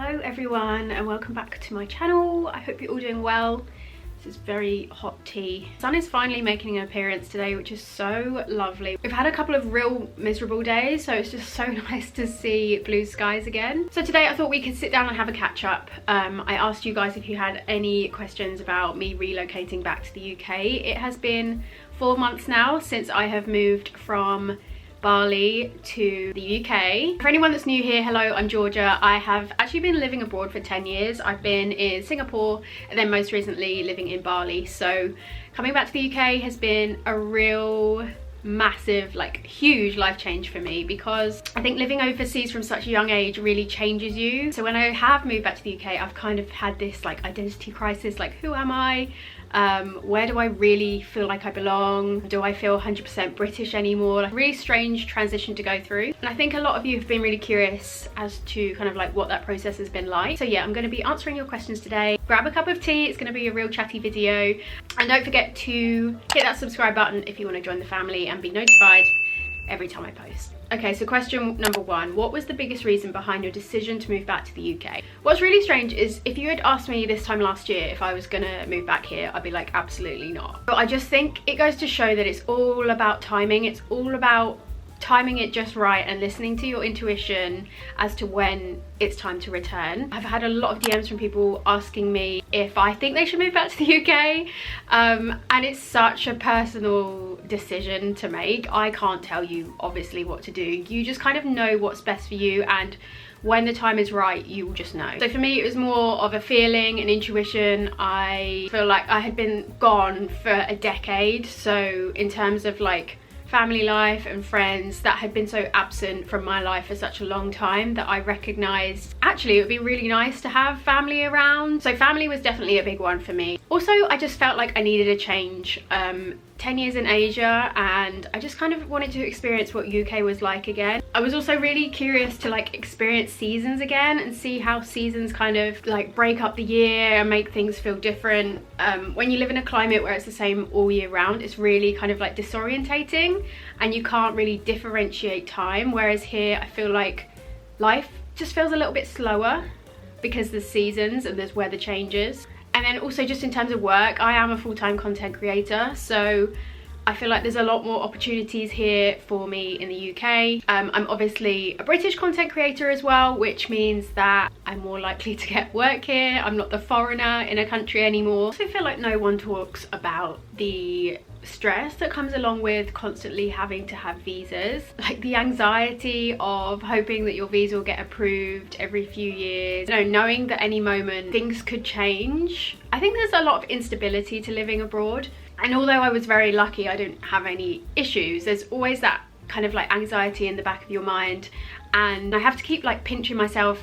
Hello everyone and welcome back to my channel. I hope you're all doing well. This is very hot tea. The sun is finally making an appearance today, which is so lovely. We've had a couple of real miserable days, so it's just so nice to see blue skies again. So today I thought we could sit down and have a catch up. I asked you guys if you had any questions about me relocating back to the UK. It has been 4 months now since I have moved from Bali to the UK. For anyone that's new here, hello, I'm Georgia. I have actually been living abroad for 10 years. I've been in Singapore and then most recently living in Bali. So coming back to the UK has been a real massive, like huge life change for me, because I think living overseas from such a young age really changes you. So when I have moved back to the UK, I've kind of had this like identity crisis, like who am I? Where do I really feel like I belong? Do I feel 100% British anymore? Like, really strange transition to go through. And I think a lot of you have been really curious as to kind of like what that process has been like. So yeah, I'm going to be answering your questions today. Grab a cup of tea, it's going to be a real chatty video. And don't forget to hit that subscribe button if you want to join the family and be notified every time I post. Okay, so question number one, what was the biggest reason behind your decision to move back to the UK? What's really strange is if you had asked me this time last year if I was gonna move back here, I'd be like, absolutely not. But I just think it goes to show that it's all about timing. It's all about timing it just right and listening to your intuition as to when it's time to return. I've had a lot of DMs from people asking me if I think they should move back to the UK, and it's such a personal decision to make. I can't tell you obviously what to do. You just kind of know what's best for you, and when the time is right, you will just know. So for me, it was more of a feeling, an intuition. I feel like I had been gone for a decade, so in terms of like family life and friends, that had been so absent from my life for such a long time that I recognised actually it would be really nice to have family around. So family was definitely a big one for me. Also, I just felt like I needed a change. 10 years in Asia, and I just kind of wanted to experience what UK was like again. I was also really curious to like experience seasons again and see how seasons kind of like break up the year and make things feel different. When you live in a climate where it's the same all year round, it's really kind of like disorientating and you can't really differentiate time, whereas here I feel like life just feels a little bit slower because there's seasons and there's weather changes. And then also just in terms of work, I am a full-time content creator, so I feel like there's a lot more opportunities here for me in the UK. I'm obviously a British content creator as well, which means that I'm more likely to get work here. I'm not the foreigner in a country anymore. I also feel like no one talks about the stress that comes along with constantly having to have visas, like the anxiety of hoping that your visa will get approved every few years, you know, knowing that any moment things could change. I think there's a lot of instability to living abroad, and although I was very lucky I didn't have any issues, there's always that kind of like anxiety in the back of your mind, and I have to keep like pinching myself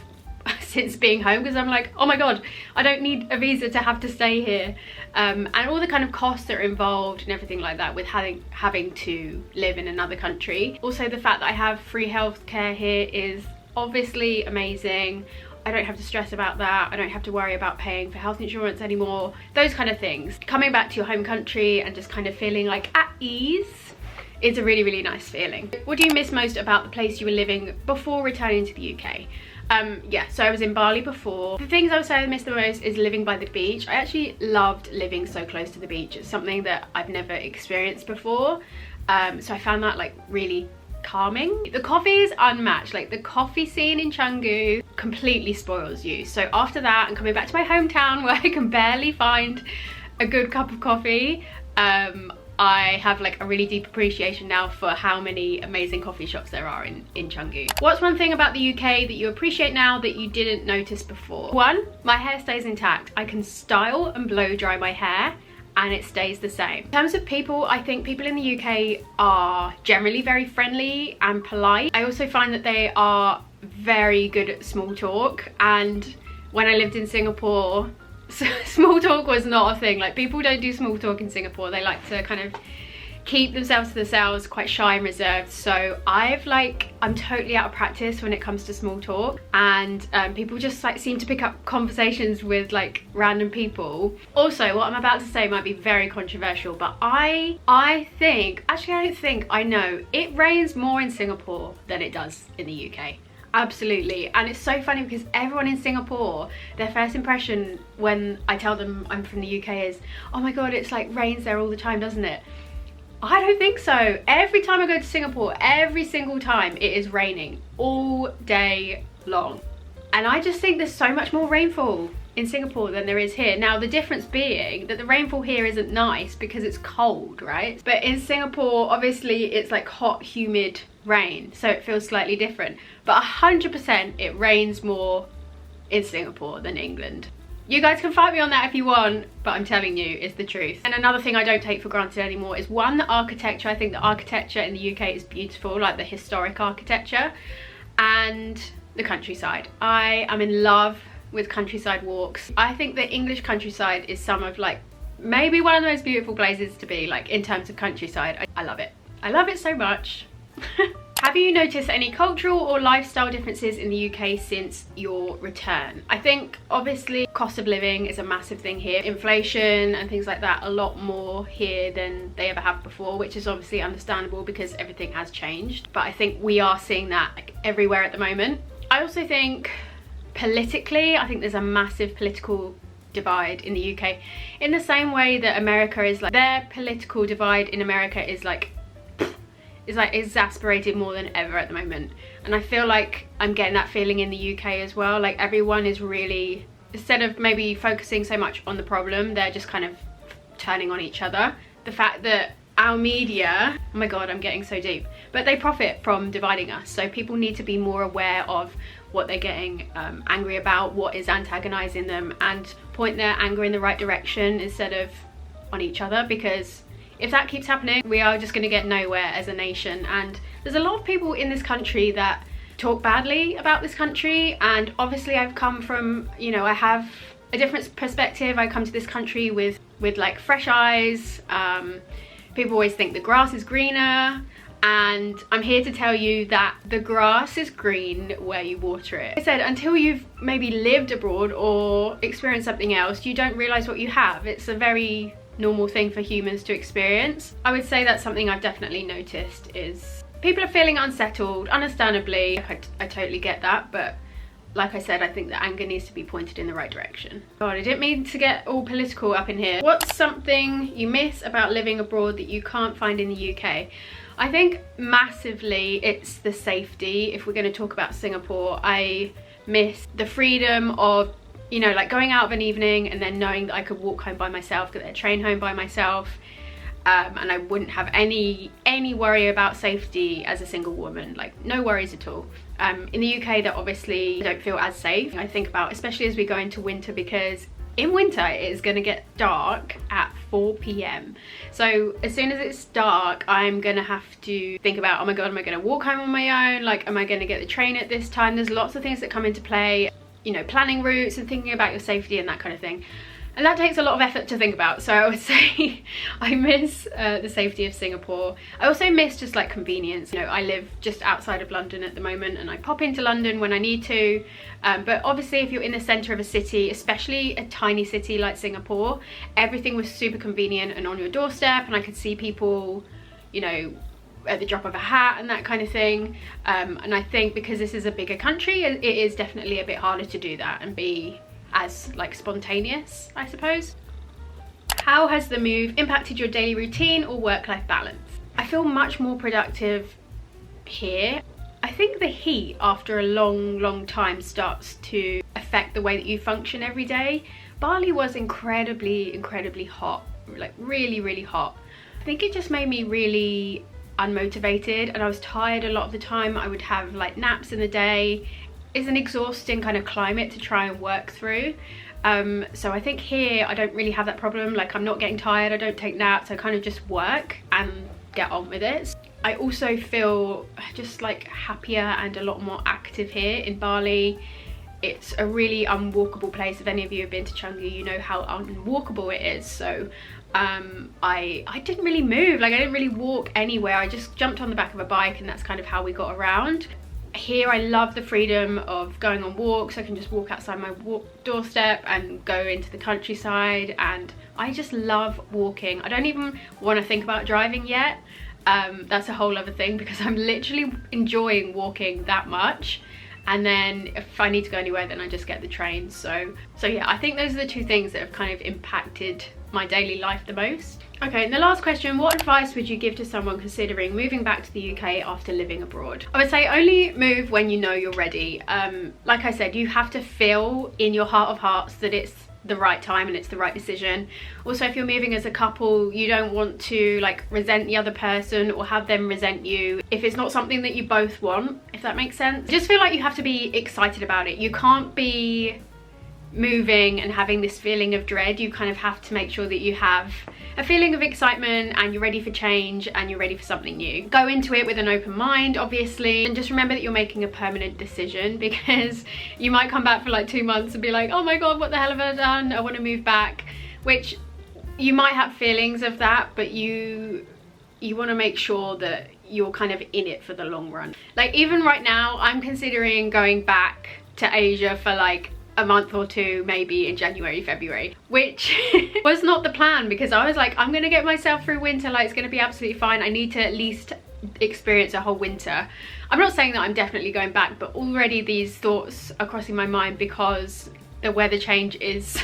since being home, because I'm like, oh my god, I don't need a visa to have to stay here, and all the kind of costs that are involved and everything like that with having to live in another country. Also, the fact that I have free healthcare here is obviously amazing. I don't have to stress about that. I don't have to worry about paying for health insurance anymore, those kind of things. Coming back to your home country and just kind of feeling like at ease, it's a really, really nice feeling. What do you miss most about the place you were living before returning to the UK? Yeah, so I was in Bali before. The things I would say I miss the most is living by the beach. I actually loved living so close to the beach. It's something that I've never experienced before. So I found that like really calming. The coffee is unmatched. Like the coffee scene in Canggu completely spoils you. So after that, and coming back to my hometown where I can barely find a good cup of coffee, I have like a really deep appreciation now for how many amazing coffee shops there are in Canggu. What's one thing about the UK that you appreciate now that you didn't notice before? One, my hair stays intact. I can style and blow dry my hair and it stays the same. In terms of people, I think people in the UK are generally very friendly and polite. I also find that they are very good at small talk, and when I lived in Singapore, small talk was not a thing. Like, people don't do small talk in Singapore. They like to kind of keep themselves to themselves, quite shy and reserved. So I'm totally out of practice when it comes to small talk, and people just like seem to pick up conversations with like random people. Also, what I'm about to say might be very controversial, but I think, actually I don't think, I know it rains more in Singapore than it does in the UK. Absolutely. And it's so funny because everyone in Singapore, their first impression when I tell them I'm from the UK is, oh my god, it's like rains there all the time, doesn't it? I don't think so. Every time I go to Singapore, every single time it is raining all day long. And I just think there's so much more rainfall in Singapore than there is here. Now, the difference being that the rainfall here isn't nice because it's cold, right? But in Singapore, obviously it's like hot, humid rain, so it feels slightly different. But 100% it rains more in Singapore than England. You guys can fight me on that if you want, but I'm telling you, it's the truth. And another thing I don't take for granted anymore is one, the architecture. I think the architecture in the UK is beautiful, like the historic architecture, and the countryside. I am in love with countryside walks. I think the English countryside is some of like, maybe one of the most beautiful places to be, like in terms of countryside. I love it. I love it so much. Have you noticed any cultural or lifestyle differences in the UK since your return? I think obviously cost of living is a massive thing here. Inflation and things like that, a lot more here than they ever have before, which is obviously understandable because everything has changed. But I think we are seeing that like everywhere at the moment. I also think politically, I think there's a massive political divide in the UK. In the same way that America is like, their political divide in America is like exasperated more than ever at the moment. And I feel like I'm getting that feeling in the UK as well. Like everyone is really, instead of maybe focusing so much on the problem, they're just kind of turning on each other. The fact that our media, oh my god, I'm getting so deep, but they profit from dividing us. So people need to be more aware of what they're getting angry about, what is antagonizing them, and point their anger in the right direction instead of on each other, because if that keeps happening, we are just going to get nowhere as a nation. And there's a lot of people in this country that talk badly about this country, and obviously I've come from, you know, I have a different perspective. I come to this country with like fresh eyes. People always think the grass is greener, and I'm here to tell you that the grass is green where you water it. Like I said, until you've maybe lived abroad or experienced something else, you don't realize what you have. It's a very normal thing for humans to experience. I would say that's something I've definitely noticed, is people are feeling unsettled, understandably. I totally get that, but like I said, I think the anger needs to be pointed in the right direction. God, I didn't mean to get all political up in here. What's something you miss about living abroad that you can't find in the UK? I think massively it's the safety. If we're going to talk about Singapore, I miss the freedom of, you know, like going out of an evening and then knowing that I could walk home by myself, get the train home by myself, and I wouldn't have any worry about safety as a single woman, like no worries at all. In the UK, that obviously I don't feel as safe. I think about, especially as we go into winter, because in winter it is going to get dark at 4 p.m. So as soon as it's dark, I'm gonna have to think about, oh my god, am I gonna walk home on my own? Like, am I gonna get the train at this time? There's lots of things that come into play, you know, planning routes and thinking about your safety and that kind of thing. And that takes a lot of effort to think about. So I would say I miss the safety of Singapore. I also miss just like convenience. You know, I live just outside of London at the moment, and I pop into London when I need to. But obviously if you're in the center of a city, especially a tiny city like Singapore, everything was super convenient and on your doorstep, and I could see people, you know, at the drop of a hat and that kind of thing. And I think because this is a bigger country, it is definitely a bit harder to do that and be as like spontaneous, I suppose. How has the move impacted your daily routine or work-life balance? I feel much more productive here. I think the heat after a long time starts to affect the way that you function every day. Bali was incredibly hot, like really hot. I think it just made me really unmotivated, and I was tired a lot of the time. I would have like naps in the day. It's an exhausting kind of climate to try and work through. So I think here I don't really have that problem. Like, I'm not getting tired, I don't take naps, I kind of just work and get on with it. I also feel just like happier and a lot more active here in Bali. It's a really unwalkable place. If any of you have been to Changi, you know how unwalkable it is. So I didn't really move, like I didn't really walk anywhere. I just jumped on the back of a bike, and that's kind of how we got around. Here I love the freedom of going on walks. I can just walk outside my doorstep and go into the countryside, and I just love walking. I don't even want to think about driving yet. That's a whole other thing, because I'm literally enjoying walking that much. and then if I need to go anywhere, then I just get the train. So yeah, I think those are the two things that have kind of impacted my daily life the most. Okay, and the last question, what advice would you give to someone considering moving back to the UK after living abroad? I would say only move when you know you're ready. Like I said, you have to feel in your heart of hearts that it's the right time and it's the right decision. Also, if you're moving as a couple, you don't want to like resent the other person or have them resent you if it's not something that you both want, if that makes sense. Just feel like you have to be excited about it. You can't be moving and having this feeling of dread. You kind of have to make sure that you have a feeling of excitement and you're ready for change and you're ready for something new. Go into it with an open mind, obviously, and just remember that you're making a permanent decision, because you might come back for like 2 months and be like, oh my god, what the hell have I done? I want to move back. Which you might have feelings of that, but you want to make sure that you're kind of in it for the long run. Like even right now, I'm considering going back to Asia for like a month or two, maybe in January, February, which was not the plan, because I was like, I'm gonna get myself through winter, like it's gonna be absolutely fine. I need to at least experience a whole winter. I'm not saying that I'm definitely going back, but already these thoughts are crossing my mind because the weather change is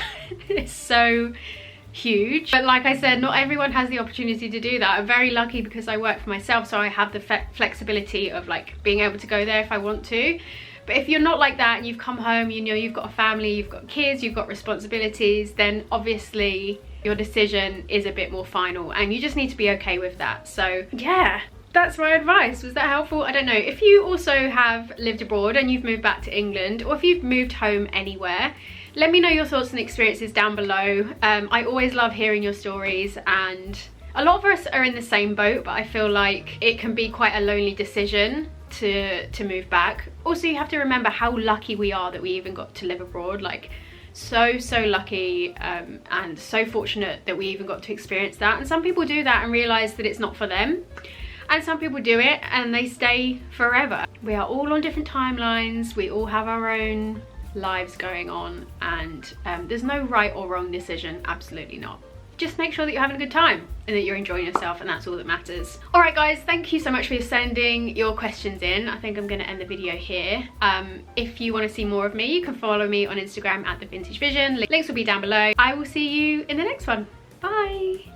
so huge. But like I said, not everyone has the opportunity to do that. I'm very lucky because I work for myself, so I have the flexibility of like being able to go there if I want to. But if you're not like that and you've come home, you know, you've got a family, you've got kids, you've got responsibilities, then obviously your decision is a bit more final and you just need to be okay with that. So yeah, that's my advice. Was that helpful? I don't know. If you also have lived abroad and you've moved back to England, or if you've moved home anywhere, let me know your thoughts and experiences down below. I always love hearing your stories, and a lot of us are in the same boat, but I feel like it can be quite a lonely decision to move back. Also, you have to remember how lucky we are that we even got to live abroad. Like so lucky, and so fortunate that we even got to experience that. And some people do that and realize that it's not for them, and some people do it and they stay forever. We are all on different timelines, we all have our own lives going on, and there's no right or wrong decision, absolutely not. Just make sure that you're having a good time and that you're enjoying yourself, and that's all that matters. All right guys, thank you so much for sending your questions in. I think I'm going to end the video here. If you want to see more of me, you can follow me on Instagram at The Vintage Vision. Links will be down below. I will see you in the next one. Bye.